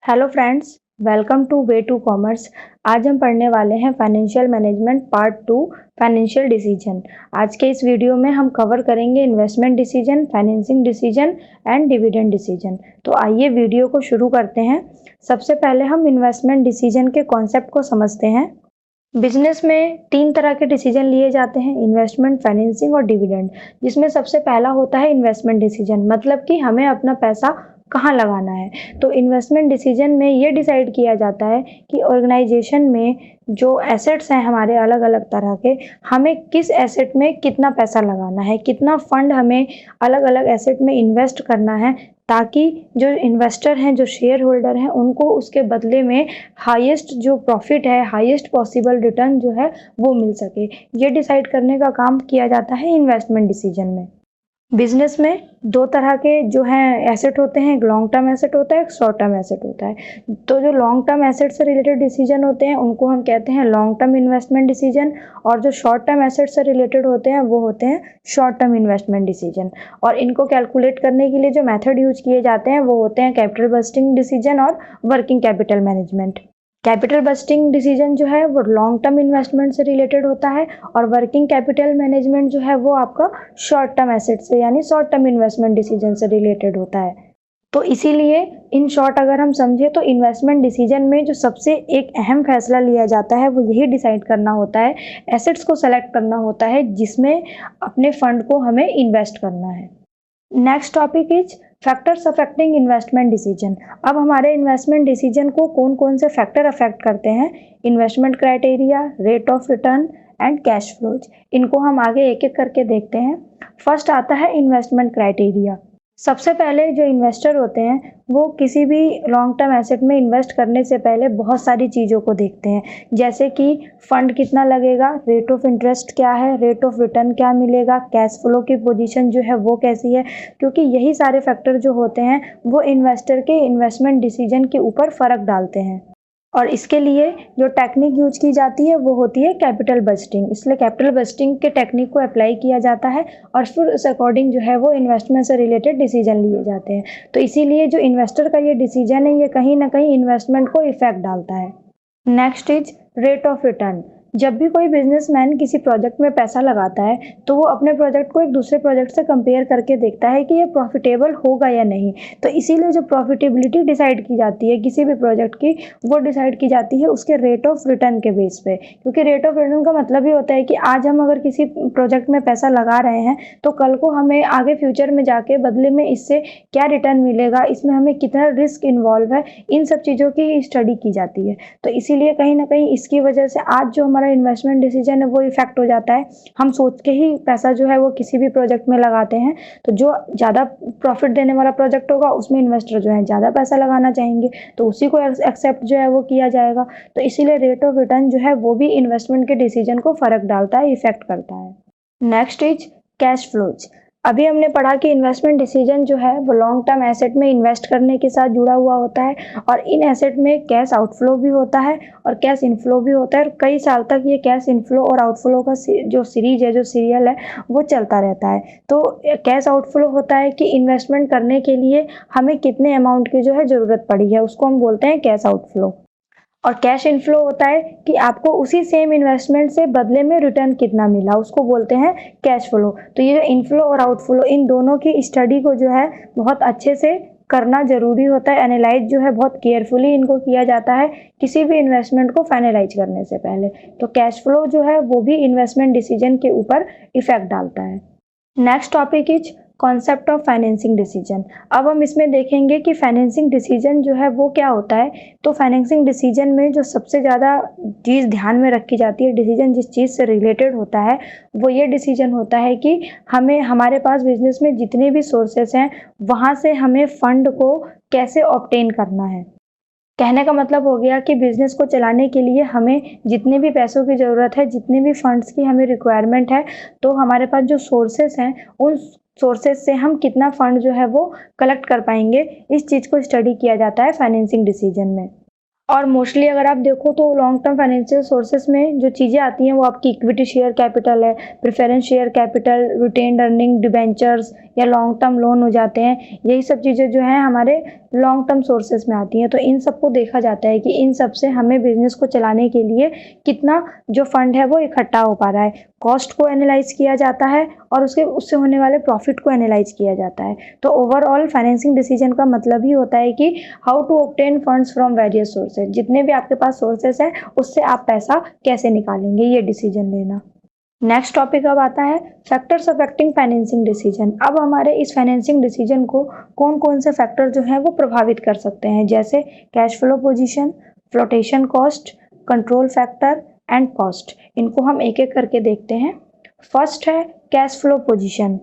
Hello friends, welcome to way to commerce. आज हम पढ़ने वाले हैं financial management part 2 financial decision. आज के इस वीडियो में हम कवर करेंगे investment decision, financing decision and dividend decision. तो आइए वीडियो को शुरू करते हैं। सबसे पहले हम इन्वेस्टमेंट डिसीजन के कॉन्सेप्ट को समझते हैं। बिजनेस में 3 तरह के डिसीजन लिए जाते हैं, इन्वेस्टमेंट, फाइनेंसिंग और डिविडेंड। जिसमें सबसे पहला होता है इन्वेस्टमेंट डिसीजन, मतलब कि हमें अपना पैसा कहाँ लगाना है। तो इन्वेस्टमेंट डिसीजन में ये डिसाइड किया जाता है कि ऑर्गेनाइजेशन में जो एसेट्स हैं हमारे अलग अलग तरह के, हमें किस एसेट में कितना पैसा लगाना है, कितना फंड हमें अलग अलग एसेट में इन्वेस्ट करना है, ताकि जो इन्वेस्टर हैं, जो शेयर होल्डर हैं, उनको उसके बदले में हाईएस्ट जो प्रॉफिट है, हाईएस्ट पॉसिबल रिटर्न जो है वो मिल सके। ये डिसाइड करने का काम किया जाता है इन्वेस्टमेंट डिसीजन में। बिजनेस में 2 तरह के जो हैं एसेट होते हैं, एक लॉन्ग टर्म एसेट होता है, एक शॉर्ट टर्म एसेट होता है। तो जो लॉन्ग टर्म एसेट से रिलेटेड डिसीजन होते हैं उनको हम कहते हैं लॉन्ग टर्म इन्वेस्टमेंट डिसीजन, और जो शॉर्ट टर्म एसेट से रिलेटेड होते हैं वो होते हैं शॉर्ट टर्म इन्वेस्टमेंट डिसीजन। और इनको कैलकुलेट करने के लिए जो मेथड यूज किए जाते हैं वो होते हैं कैपिटल बस्टिंग डिसीजन और working capital management. Capital budgeting decision जो है वो लॉन्ग टर्म इन्वेस्टमेंट से रिलेटेड होता है, और वर्किंग कैपिटल मैनेजमेंट जो है वो आपका शॉर्ट टर्म एसेट से यानी शॉर्ट टर्म इन्वेस्टमेंट डिसीजन से रिलेटेड होता है। तो इसीलिए इन शॉर्ट अगर हम समझे तो इन्वेस्टमेंट डिसीजन में जो सबसे एक अहम फैसला लिया जाता है वो यही डिसाइड करना होता है, एसेट्स को सेलेक्ट करना होता है जिसमें अपने फंड को हमें इन्वेस्ट करना है। Next topic is factors affecting investment decision. अब हमारे इन्वेस्टमेंट डिसीजन को कौन कौन से फैक्टर अफेक्ट करते हैं? Investment criteria, rate of return and cash flows. इनको हम आगे एक एक करके देखते हैं। फर्स्ट आता है इन्वेस्टमेंट क्राइटेरिया। सबसे पहले जो इन्वेस्टर होते हैं वो किसी भी लॉन्ग टर्म एसेट में इन्वेस्ट करने से पहले बहुत सारी चीज़ों को देखते हैं, जैसे कि फंड कितना लगेगा, रेट ऑफ इंटरेस्ट क्या है, रेट ऑफ रिटर्न क्या मिलेगा, कैश फ्लो की पोजीशन जो है वो कैसी है, क्योंकि यही सारे फैक्टर जो होते हैं वो इन्वेस्टर के इन्वेस्टमेंट डिसीजन के ऊपर फ़र्क डालते हैं। और इसके लिए जो टेक्निक यूज की जाती है वो होती है कैपिटल बस्टिंग। इसलिए कैपिटल बस्टिंग के टेक्निक को अप्लाई किया जाता है और फिर उस अकॉर्डिंग जो है वो इन्वेस्टमेंट से रिलेटेड डिसीजन लिए जाते हैं। तो इसीलिए जो इन्वेस्टर का ये डिसीजन है ये कहीं ना कहीं इन्वेस्टमेंट को इफेक्ट डालता है। Next is rate of return. जब भी कोई बिजनेसमैन किसी प्रोजेक्ट में पैसा लगाता है तो वो अपने प्रोजेक्ट को एक दूसरे प्रोजेक्ट से कंपेयर करके देखता है कि ये प्रॉफिटेबल होगा या नहीं। तो इसीलिए जो प्रॉफिटेबिलिटी डिसाइड की जाती है किसी भी प्रोजेक्ट की, वो डिसाइड की जाती है उसके रेट ऑफ रिटर्न के बेस पे। क्योंकि रेट ऑफ रिटर्न का मतलब ही होता है कि आज हम अगर किसी प्रोजेक्ट में पैसा लगा रहे हैं तो कल को हमें आगे फ्यूचर में जाके बदले में इससे क्या रिटर्न मिलेगा, इसमें हमें कितना रिस्क इन्वॉल्व है, इन सब चीज़ों की स्टडी की जाती है। तो इसीलिए कहीं ना कहीं इसकी वजह से आज जो हमारा इन्वेस्टमेंट डिसीजन है वो इफेक्ट हो जाता है। हम सोच के ही पैसा जो है वो किसी भी प्रोजेक्ट में लगाते हैं, तो जो ज़्यादा प्रॉफिट देने वाला प्रोजेक्ट होगा उसमें इन्वेस्टर जो है ज़्यादा पैसा लगाना चाहेंगे, तो उसी को एक्सेप्ट जो है वो किया जाएगा। तो इसीलिए रेट ऑफ रिटर्न जो है वो भी इन्वेस्टमेंट के डिसीजन को फ़र्क डालता है, इफेक्ट करता है। Next is cash flows. अभी हमने पढ़ा कि इन्वेस्टमेंट डिसीजन जो है वो लॉन्ग टर्म एसेट में इन्वेस्ट करने के साथ जुड़ा हुआ होता है, और इन एसेट में कैश आउटफ्लो भी होता है और कैश इनफ्लो भी होता है, और कई साल तक ये कैश इनफ्लो और आउटफ्लो का जो सीरीज है, जो सीरियल है, वो चलता रहता है। तो कैश आउटफ्लो होता है कि इन्वेस्टमेंट करने के लिए हमें कितने अमाउंट की जो है ज़रूरत पड़ी है, उसको हम बोलते हैं कैश आउटफ्लो। और कैश इनफ्लो होता है कि आपको उसी सेम इन्वेस्टमेंट से बदले में रिटर्न कितना मिला, उसको बोलते हैं कैश फ्लो। तो ये इनफ्लो और आउटफ्लो इन दोनों की स्टडी को जो है बहुत अच्छे से करना जरूरी होता है। एनालाइज जो है बहुत केयरफुली इनको किया जाता है किसी भी इन्वेस्टमेंट को फाइनलाइज करने से पहले। तो कैश फ्लो जो है वो भी इन्वेस्टमेंट डिसीजन के ऊपर इफेक्ट डालता है। Next topic is concept of financing decision. अब हम इसमें देखेंगे कि फाइनेंसिंग डिसीजन जो है वो क्या होता है। तो फाइनेंसिंग डिसीजन में जो सबसे ज़्यादा चीज़ ध्यान में रखी जाती है, डिसीजन जिस चीज़ से रिलेटेड होता है, वो ये डिसीजन होता है कि हमें हमारे पास बिजनेस में जितने भी सोर्सेस हैं वहाँ से हमें फंड को कैसे ऑब्टेन करना है। कहने का मतलब हो गया कि बिजनेस को चलाने के लिए हमें जितने भी पैसों की ज़रूरत है, जितने भी फंड्स की हमें रिक्वायरमेंट है, तो हमारे पास जो सोर्सेस हैं उन सोर्सेज से हम कितना फंड जो है वो कलेक्ट कर पाएंगे, इस चीज़ को स्टडी किया जाता है फाइनेंसिंग डिसीजन में। और मोस्टली अगर आप देखो तो लॉन्ग टर्म फाइनेंशियल सोर्सेस में जो चीज़ें आती हैं वो आपकी इक्विटी शेयर कैपिटल है, preference share capital, retained earning, debentures या लॉन्ग टर्म लोन हो जाते हैं। यही सब चीज़ें जो हैं हमारे लॉन्ग टर्म सोर्सेस में आती हैं। तो इन सबको देखा जाता है कि इन सब से हमें बिजनेस को चलाने के लिए कितना जो फंड है वो इकट्ठा हो पा रहा है। कॉस्ट को एनालाइज किया जाता है और उससे होने वाले प्रॉफिट को एनालाइज किया जाता है। तो ओवरऑल फाइनेंसिंग डिसीजन का मतलब ही होता है कि how to obtain funds from various sources, जितने भी आपके पास सोर्सेस हैं उससे आप पैसा कैसे निकालेंगे, ये डिसीजन लेना। नेक्स्ट टॉपिक अब आता है फैक्टर्स अफेक्टिंग फाइनेंसिंग डिसीजन। अब हमारे इस फाइनेंसिंग डिसीजन को कौन कौन से फैक्टर जो हैं वो प्रभावित कर सकते हैं, जैसे cash flow position, flotation cost, control factor and cost. इनको हम एक एक करके देखते हैं। फर्स्ट है कैश फ्लो पोजीशन।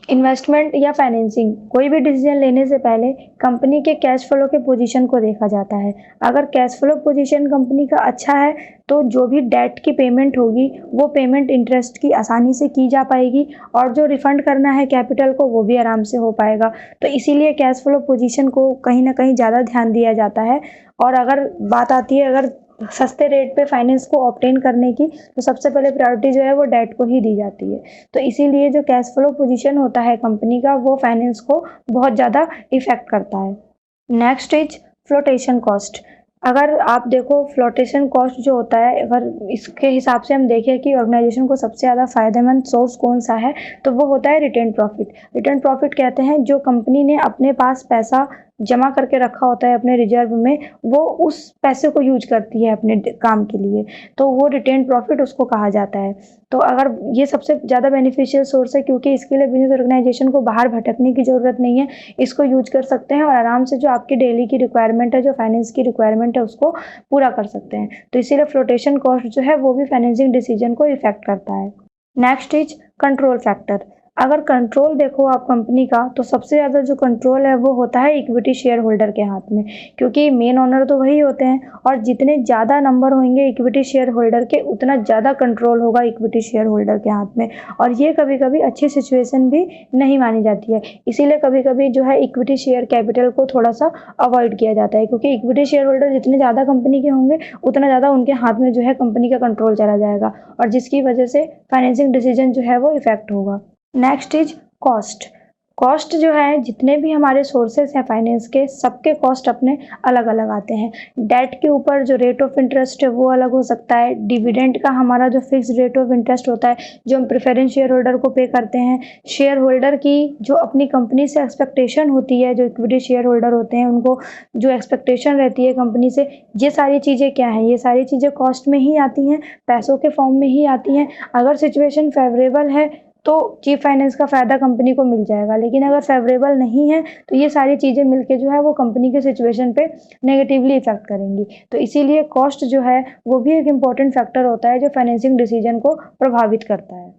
इन्वेस्टमेंट या फाइनेंसिंग, कोई भी डिसीजन लेने से पहले कंपनी के कैश फ्लो के पोजीशन को देखा जाता है। अगर कैश फ्लो पोजीशन कंपनी का अच्छा है तो जो भी डेट की पेमेंट होगी वो पेमेंट इंटरेस्ट की आसानी से की जा पाएगी और जो रिफंड करना है कैपिटल को वो भी आराम से हो पाएगा। तो इसीलिए कैश फ्लो पोजीशन को कहीं ना कहीं ज़्यादा ध्यान दिया जाता है। और अगर बात आती है अगर सस्ते रेट पे फाइनेंस को ऑब्टेन करने की, तो सबसे पहले प्रायोरिटी जो है वो डेट को ही दी जाती है। तो इसीलिए जो कैश फ्लो पोजीशन होता है कंपनी का वो फाइनेंस को बहुत ज़्यादा इफेक्ट करता है। Next is flotation cost. अगर आप देखो फ्लोटेशन कॉस्ट जो होता है, अगर इसके हिसाब से हम देखें कि ऑर्गेनाइजेशन को सबसे ज़्यादा फायदेमंद सोर्स कौन सा है, तो वो होता है रिटेन प्रॉफिट। रिटेन प्रॉफिट कहते हैं जो कंपनी ने अपने पास पैसा जमा करके रखा होता है अपने रिजर्व में, वो उस पैसे को यूज करती है अपने काम के लिए, तो वो रिटेन प्रॉफिट उसको कहा जाता है। तो अगर ये सबसे ज़्यादा बेनिफिशियल सोर्स है क्योंकि इसके लिए बिजनेस ऑर्गेनाइजेशन को बाहर भटकने की ज़रूरत नहीं है, इसको यूज कर सकते हैं और आराम से जो आपकी डेली की रिक्वायरमेंट है, जो फाइनेंस की रिक्वायरमेंट है, उसको पूरा कर सकते हैं। तो इसीलिए फ्लोटेशन कॉस्ट जो है वो भी फाइनेंसिंग डिसीजन को इफेक्ट करता है। Next is control factor. अगर कंट्रोल देखो आप कंपनी का, तो सबसे ज़्यादा जो कंट्रोल है वो होता है इक्विटी शेयर होल्डर के हाथ में, क्योंकि मेन ओनर तो वही होते हैं और जितने ज़्यादा नंबर होंगे इक्विटी शेयर होल्डर के उतना ज़्यादा कंट्रोल होगा इक्विटी शेयर होल्डर के हाथ में। और ये कभी कभी अच्छी सिचुएशन भी नहीं मानी जाती है, इसीलिए कभी कभी जो है इक्विटी शेयर कैपिटल को थोड़ा सा अवॉइड किया जाता है, क्योंकि इक्विटी शेयर होल्डर जितने ज़्यादा कंपनी के होंगे उतना ज़्यादा उनके हाथ में जो है कंपनी का कंट्रोल चला जाएगा और जिसकी वजह से फाइनेंसिंग डिसीजन जो है वो इफेक्ट होगा। Next is cost. कॉस्ट जो है जितने भी हमारे सोर्सेस हैं फाइनेंस के, सबके कॉस्ट अपने अलग अलग आते हैं। डेट के ऊपर जो रेट ऑफ इंटरेस्ट है वो अलग हो सकता है। डिविडेंड का हमारा जो फिक्स रेट ऑफ इंटरेस्ट होता है जो हम प्रेफरेंस शेयर होल्डर को पे करते हैं। शेयर होल्डर की जो अपनी कंपनी से एक्सपेक्टेशन होती है, जो इक्विटी शेयर होल्डर होते हैं उनको जो एक्सपेक्टेशन रहती है कंपनी से, ये सारी चीज़ें क्या हैं, ये सारी चीज़ें कॉस्ट में ही आती हैं, पैसों के फॉर्म में ही आती हैं। अगर सिचुएशन फेवरेबल है तो चीप फाइनेंस का फ़ायदा कंपनी को मिल जाएगा, लेकिन अगर फेवरेबल नहीं है तो ये सारी चीज़ें मिलके जो है वो कंपनी के सिचुएशन पे नेगेटिवली इफेक्ट करेंगी। तो इसीलिए कॉस्ट जो है वो भी एक इम्पॉर्टेंट फैक्टर होता है जो फाइनेंसिंग डिसीजन को प्रभावित करता है।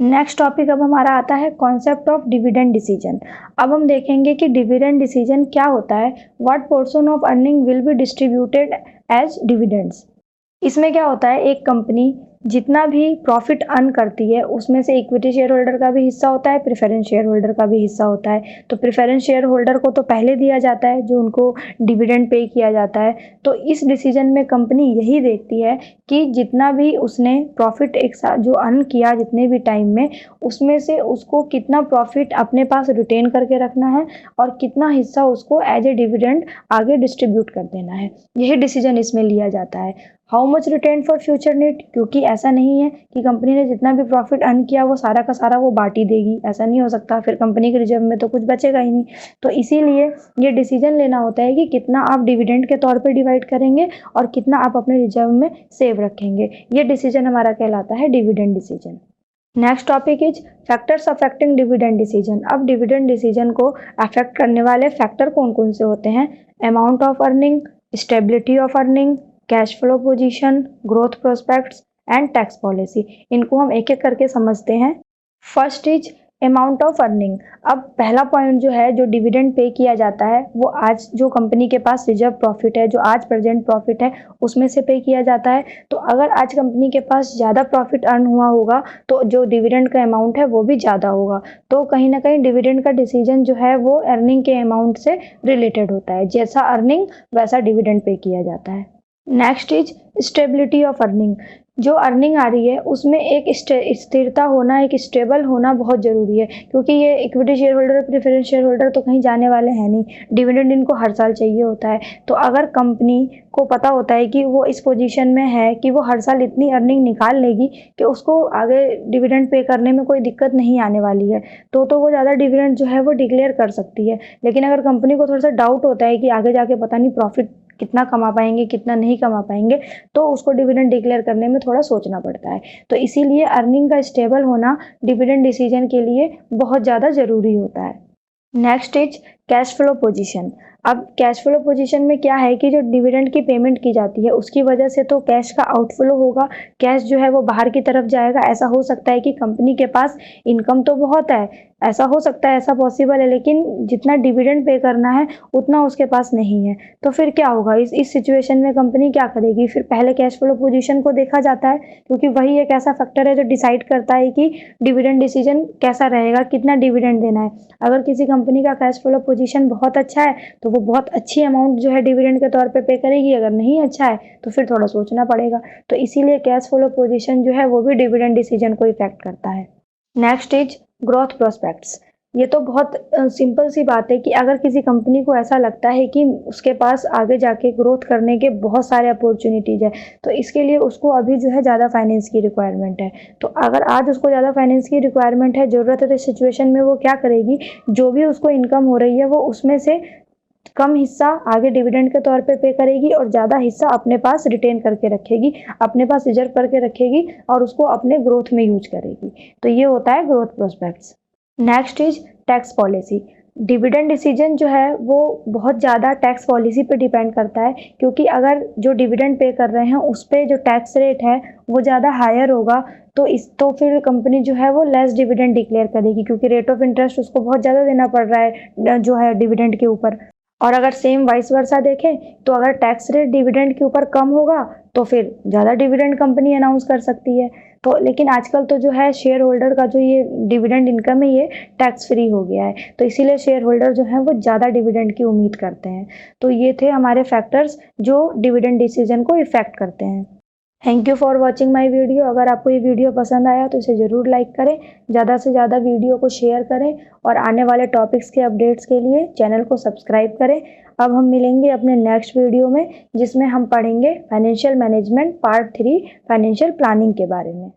नेक्स्ट टॉपिक अब हमारा आता है कॉन्सेप्ट ऑफ डिविडेंड डिसीजन। अब हम देखेंगे कि डिविडेंड डिसीजन क्या होता है। What portion of earning will be distributed as dividends. इसमें क्या होता है, एक कंपनी जितना भी प्रॉफिट अर्न करती है उसमें से इक्विटी शेयर होल्डर का भी हिस्सा होता है, प्रेफरेंस शेयर होल्डर का भी हिस्सा होता है। तो प्रेफरेंस शेयर होल्डर को तो पहले दिया जाता है जो उनको डिविडेंड पे किया जाता है। तो इस डिसीजन में कंपनी यही देखती है कि जितना भी उसने प्रॉफिट एक साथ जो अर्न किया जितने भी टाइम में, उसमें से उसको कितना प्रॉफिट अपने पास रिटेन करके रखना है और कितना हिस्सा उसको एज ए डिविडेंड आगे डिस्ट्रीब्यूट कर देना है। यही डिसीजन इसमें लिया जाता है। How much retain for future need, क्योंकि ऐसा नहीं है कि कंपनी ने जितना भी प्रॉफिट अर्न किया वो सारा का सारा वो बांट ही देगी, ऐसा नहीं हो सकता, फिर कंपनी के रिजर्व में तो कुछ बचेगा ही नहीं। तो इसीलिए ये डिसीजन लेना होता है कि कितना आप डिविडेंड के तौर पे डिवाइड करेंगे और कितना आप अपने रिजर्व में सेव रखेंगे। ये डिसीजन हमारा कहलाता है dividend decision. Next topic is factors affecting dividend decision. अब डिविडेंड डिसीजन को अफेक्ट करने वाले फैक्टर कौन कौन से होते हैं। Amount of earning, stability of earning, cash flow position, growth prospects and tax policy. इनको हम एक एक करके समझते हैं। First is amount of earning. अब पहला पॉइंट जो है, जो डिविडेंड पे किया जाता है वो आज जो कंपनी के पास रिजर्व प्रॉफिट है, जो आज प्रेजेंट प्रॉफिट है, उसमें से पे किया जाता है। तो अगर आज कंपनी के पास ज़्यादा प्रॉफिट अर्न हुआ होगा तो जो डिविडेंड का अमाउंट है वो भी ज़्यादा होगा। तो कहीं ना कहीं डिविडेंड का डिसीजन जो है वो अर्निंग के अमाउंट से रिलेटेड होता है। जैसा अर्निंग वैसा डिविडेंड पे किया जाता है। Next is stability of earning. जो अर्निंग आ रही है उसमें एक स्थिरता होना, एक स्टेबल होना बहुत ज़रूरी है, क्योंकि ये equity share holder, preference share holder तो कहीं जाने वाले हैं नहीं। डिविडेंड इनको हर साल चाहिए होता है। तो अगर कंपनी को पता होता है कि वो इस पोजीशन में है कि वो हर साल इतनी अर्निंग निकाल लेगी कि उसको आगे डिविडेंड पे करने में कोई दिक्कत नहीं आने वाली है, तो वो ज़्यादा डिविडेंड जो है वो डिक्लेयर कर सकती है। लेकिन अगर कंपनी को थोड़ा सा डाउट होता है कि आगे जाके पता नहीं प्रॉफिट कितना कमा पाएंगे, कितना नहीं कमा पाएंगे, तो उसको डिविडेंड डिक्लेयर करने में थोड़ा सोचना पड़ता है। तो इसीलिए अर्निंग का स्टेबल होना डिविडेंड डिसीजन के लिए बहुत ज़्यादा ज़रूरी होता है। Next is cash flow position. अब कैश फ्लो पोजीशन में क्या है कि जो डिविडेंड की पेमेंट की जाती है उसकी वजह से तो कैश का आउटफ्लो होगा, कैश जो है वो बाहर की तरफ जाएगा। ऐसा हो सकता है कि कंपनी के पास इनकम तो बहुत है, ऐसा हो सकता है, ऐसा पॉसिबल है, लेकिन जितना डिविडेंड पे करना है उतना उसके पास नहीं है। तो फिर क्या होगा, इस सिचुएशन में कंपनी क्या करेगी? फिर पहले कैश फ्लो पोजीशन को देखा जाता है, क्योंकि वही एक ऐसा फैक्टर है जो डिसाइड करता है कि डिविडेंड डिसीजन कैसा रहेगा, कितना डिविडेंड देना है। अगर किसी कंपनी का कैश फ्लो पोजीशन बहुत अच्छा है तो वो बहुत अच्छी अमाउंट जो है डिविडेंड के तौर पे करेगी। अगर नहीं अच्छा है तो फिर थोड़ा सोचना पड़ेगा। तो इसीलिए कैश फ्लो पोजीशन जो है वो भी डिविडेंड डिसीजन को इफेक्ट करता है। Next is growth prospects. ये तो बहुत सिंपल सी बात है कि अगर किसी कंपनी को ऐसा लगता है कि उसके पास आगे जाके ग्रोथ करने के बहुत सारे अपॉर्चुनिटीज़ है, तो इसके लिए उसको अभी जो है ज़्यादा फाइनेंस की रिक्वायरमेंट है। तो अगर आज उसको ज़्यादा फाइनेंस की रिक्वायरमेंट है, ज़रूरत है, तो इस सिचुएशन में वो क्या करेगी, जो भी उसको इनकम हो रही है वो उसमें से कम हिस्सा आगे डिविडेंड के तौर पे करेगी और ज़्यादा हिस्सा अपने पास रिटेन करके रखेगी, अपने पास रिजर्व करके रखेगी और उसको अपने ग्रोथ में यूज करेगी। तो ये होता है growth prospects. Next is tax policy. Dividend decision जो है वो बहुत ज़्यादा टैक्स पॉलिसी पे डिपेंड करता है, क्योंकि अगर जो डिविडेंड पे कर रहे हैं उस पर जो टैक्स रेट है वो ज़्यादा हायर होगा तो फिर कंपनी जो है वो लेस डिविडेंड डिक्लेयर करेगी, क्योंकि रेट ऑफ इंटरेस्ट उसको बहुत ज़्यादा देना पड़ रहा है जो है डिविडेंड के ऊपर। और अगर सेम वाइस वर्सा देखें तो अगर टैक्स रेट डिविडेंड के ऊपर कम होगा तो फिर ज़्यादा डिविडेंड कंपनी अनाउंस कर सकती है। तो लेकिन आजकल तो जो है शेयर होल्डर का जो ये डिविडेंड इनकम है ये टैक्स फ्री हो गया है, तो इसीलिए शेयर होल्डर जो है वो ज़्यादा डिविडेंड की उम्मीद करते हैं। तो ये थे हमारे फैक्टर्स जो डिविडेंड डिसीजन को इफेक्ट करते हैं। Thank you for watching my video. अगर आपको ये वीडियो पसंद आया तो इसे ज़रूर लाइक करें, ज़्यादा से ज़्यादा वीडियो को शेयर करें और आने वाले टॉपिक्स के अपडेट्स के लिए चैनल को सब्सक्राइब करें। अब हम मिलेंगे अपने नेक्स्ट वीडियो में, जिसमें हम पढ़ेंगे financial management part 3 financial planning के बारे में।